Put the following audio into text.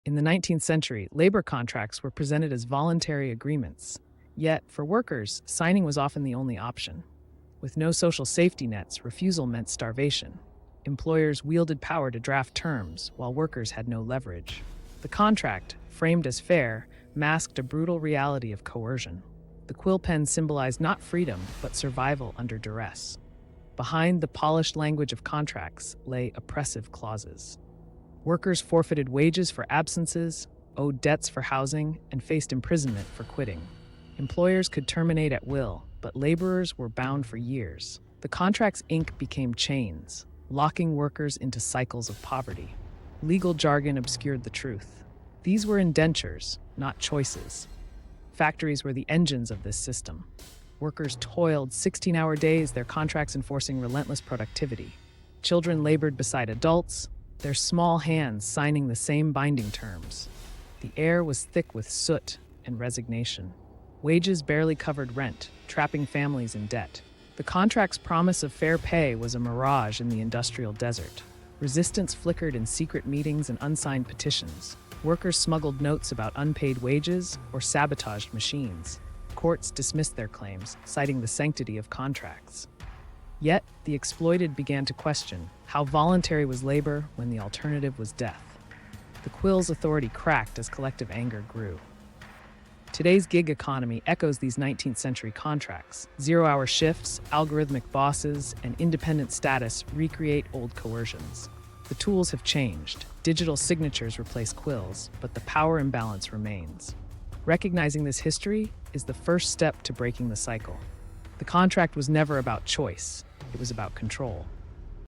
In the 19th century, labor contracts were presented as voluntary agreements. Yet, for workers, signing was often the only option. With no social safety nets, refusal meant starvation. Employers wielded power to draft terms, while workers had no leverage. The contract, framed as fair, masked a brutal reality of coercion. The quill pen symbolized not freedom, but survival under duress. Behind the polished language of contracts lay oppressive clauses. Workers forfeited wages for absences, owed debts for housing, and faced imprisonment for quitting. Employers could terminate at will, but laborers were bound for years. The contract's ink became chains, locking workers into cycles of poverty. Legal jargon obscured the truth. These were indentures, not choices. Factories were the engines of this system. Workers toiled 16-hour days, their contracts enforcing relentless productivity. Children labored beside adults, their small hands signing the same binding terms. The air was thick with soot and resignation. Wages barely covered rent, trapping families in debt. The contract's promise of fair pay was a mirage in the industrial desert. Resistance flickered in secret meetings and unsigned petitions. Workers smuggled notes about unpaid wages or sabotaged machines. Courts dismissed their claims, citing the sanctity of contracts. Yet, the exploited began to question how voluntary was labor when the alternative was death. The quill's authority cracked as collective anger grew. Today's gig economy echoes these 19th century contracts. Zero-hour shifts, algorithmic bosses, and independent status recreate old coercions. The tools have changed. Digital signatures replace quills, but the power imbalance remains. Recognizing this history is the first step to breaking the cycle. The contract was never about choice. It was about control.